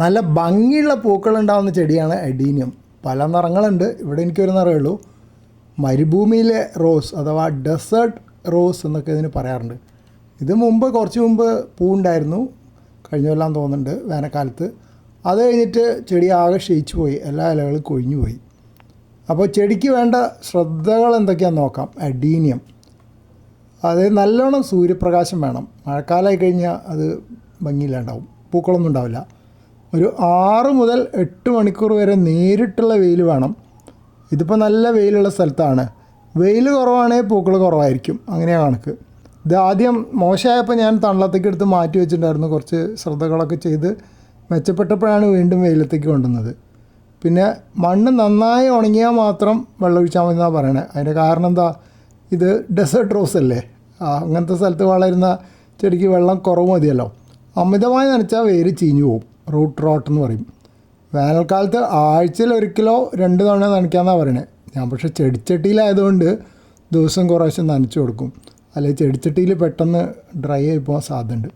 നല്ല ഭംഗിയുള്ള പൂക്കളുണ്ടാകുന്ന ചെടിയാണ് അഡീനിയം. പല നിറങ്ങളുണ്ട്. ഇവിടെ എനിക്കൊരു നിറമേ ഉള്ളൂ. മരുഭൂമിയിലെ റോസ് അഥവാ ഡെസേർട്ട് റോസ് എന്നൊക്കെ ഇതിന് പറയാറുണ്ട്. ഇത് കുറച്ച് മുമ്പ് പൂവുണ്ടായിരുന്നു, കഴിഞ്ഞ കൊല്ലം തോന്നുന്നുണ്ട് വേനൽക്കാലത്ത്. അത് കഴിഞ്ഞിട്ട് ചെടി ആകെ ക്ഷയിച്ചു പോയി, എല്ലാ ഇലകളും കൊഴിഞ്ഞു പോയി. അപ്പോൾ ചെടിക്ക് വേണ്ട ശ്രദ്ധകൾ എന്തൊക്കെയാണെന്ന് നോക്കാം. അഡീനിയം അത് നല്ലോണം സൂര്യപ്രകാശം വേണം. മഴക്കാലമായി കഴിഞ്ഞാൽ അത് ഭംഗിയില്ലാണ്ടാവും, പൂക്കളൊന്നും ഉണ്ടാവില്ല. ഒരു 6 മുതൽ 8 മണിക്കൂർ വരെ നേരിട്ടുള്ള വെയിൽ വേണം. ഇതിപ്പോൾ നല്ല വെയിലുള്ള സ്ഥലത്താണ്. വെയിൽ കുറവാണെങ്കിൽ പൂക്കൾ കുറവായിരിക്കും, അങ്ങനെയാണ് കണക്ക്. ഇത് ആദ്യം മോശമായപ്പോൾ ഞാൻ തണലത്തേക്ക് എടുത്ത് മാറ്റി വെച്ചിട്ടുണ്ടായിരുന്നു. കുറച്ച് ശ്രദ്ധകളൊക്കെ ചെയ്ത് മെച്ചപ്പെട്ടപ്പോഴാണ് വീണ്ടും വെയിലത്തേക്ക് കൊണ്ടുവന്നത്. പിന്നെ മണ്ണ് നന്നായി ഉണങ്ങിയാൽ മാത്രം വെള്ളമൊഴിച്ചാൽ മതി എന്നാണ് പറയണത്. അതിൻ്റെ കാരണം എന്താ, ഇത് ഡെസേർട്ട് റോസ് അല്ലേ, അങ്ങനത്തെ സ്ഥലത്ത് വളരുന്ന ചെടിക്ക് വെള്ളം കുറവ് മതിയല്ലോ. അമിതമായി നനച്ചാൽ വേര് ചീഞ്ഞു പോകും, റൂട്ട് റോട്ട് എന്ന് പറയും. വേനൽക്കാലത്ത് ആഴ്ചയിൽ 1 കിലോ 2 തവണ നനയ്ക്കാമെന്നാണ് പറയണത്. ഞാൻ പക്ഷേ ചെടിച്ചട്ടിയിലായതുകൊണ്ട് ദിവസം കുറേശ്ശെ നനച്ച് കൊടുക്കും, അല്ലെങ്കിൽ ചെടിച്ചട്ടിയിൽ പെട്ടെന്ന് ഡ്രൈ ആയി പോകാൻ സാധ്യതയുണ്ട്.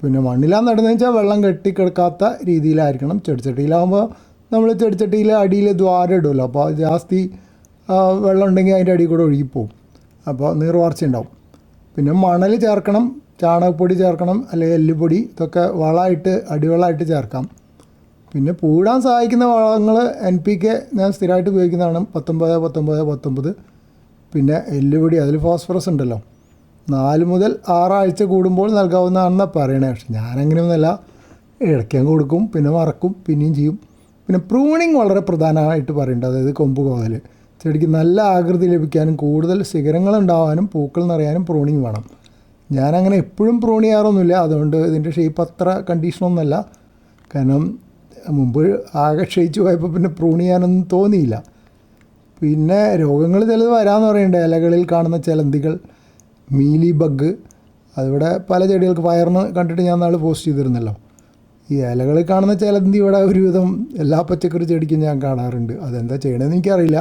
പിന്നെ മണ്ണിലാണ് നടുന്നതെന്ന് വെച്ചാൽ വെള്ളം കെട്ടിക്കിടക്കാത്ത രീതിയിലായിരിക്കണം. ചെടിച്ചട്ടിയിലാകുമ്പോൾ നമ്മൾ ചെടിച്ചട്ടിയിൽ അടിയിൽ ദ്വാരം ഇടുമല്ലോ, അപ്പോൾ ജാസ്തി വെള്ളം ഉണ്ടെങ്കിൽ അതിൻ്റെ അടിയിൽ കൂടെ ഒഴുകിപ്പോവും, അപ്പോൾ നീർവാർച്ച ഉണ്ടാവും. പിന്നെ മണൽ ചേർക്കണം, ചാണകപ്പൊടി ചേർക്കണം, അല്ലെങ്കിൽ എല്ലുപൊടി, ഇതൊക്കെ വളമായിട്ട് അടിവളമായിട്ട് ചേർക്കാം. പിന്നെ പൂടാൻ സഹായിക്കുന്ന വളങ്ങൾ NPK ഞാൻ സ്ഥിരമായിട്ട് ഉപയോഗിക്കുന്നതാണ്, 19-19-19. പിന്നെ എല്ലുപൊടി, അതിൽ ഫോസ്ഫറസ് ഉണ്ടല്ലോ. 4 മുതൽ 6 ആഴ്ച കൂടുമ്പോൾ നൽകാവുന്നതാണെന്നാണ് പറയണേ. പക്ഷെ ഞാനങ്ങനെയൊന്നുമല്ല, ഇടയ്ക്കാൻ കൊടുക്കും, പിന്നെ മറക്കും, പിന്നെയും ചെയ്യും. പിന്നെ പ്രൂണിങ് വളരെ പ്രധാനമായിട്ട് പറയുന്നുണ്ട്. അതായത് കൊമ്പ് കോതൽ ചെടിക്ക് നല്ല ആകൃതി ലഭിക്കാനും കൂടുതൽ ശിഖരങ്ങളുണ്ടാവാനും പൂക്കൾ നിറയാനും പ്രൂണിങ് വേണം. ഞാനങ്ങനെ എപ്പോഴും പ്രൂൺ ചെയ്യാറൊന്നുമില്ല, അതുകൊണ്ട് ഇതിൻ്റെ ഷേപ്പ് അത്ര കണ്ടീഷനൊന്നുമല്ല. കാരണം മുമ്പ് ആകെ ക്ഷയിച്ചു പോയപ്പോൾ പിന്നെ പ്രൂൺ ചെയ്യാനൊന്നും തോന്നിയില്ല. പിന്നെ രോഗങ്ങൾ ചിലത് വരാമെന്ന് പറയുന്നുണ്ട്. ഇലകളിൽ കാണുന്ന ചിലന്തികൾ, മീലി ബഗ്, അതിവിടെ പല ചെടികൾക്ക് വയറിന് കണ്ടിട്ട് ഞാൻ നാളെ പോസ്റ്റ് ചെയ്തിരുന്നല്ലോ. ഈ ഇലകളിൽ കാണുന്ന ചിലന്തി ഇവിടെ ഒരുവിധം എല്ലാ പച്ചക്കറി ചെടിക്കും ഞാൻ കാണാറുണ്ട്. അതെന്താ ചെയ്യണമെന്ന് എനിക്കറിയില്ല.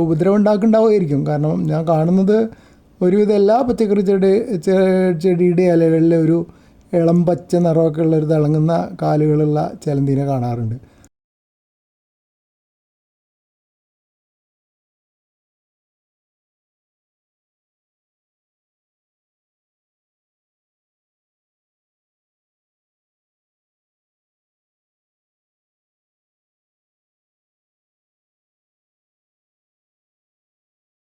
ഉപദ്രവം ഉണ്ടാക്കുന്നുണ്ടാവുമായിരിക്കും. കാരണം ഞാൻ കാണുന്നത് ഒരുവിധം എല്ലാ പച്ചക്കറി ചെടിയുടെ ഇലകളിൽ ഒരു ഇളം പച്ച നിറമൊക്കെ ഉള്ളൊരു തിളങ്ങുന്ന കാലുകളുള്ള ചിലന്തിനെ കാണാറുണ്ട്.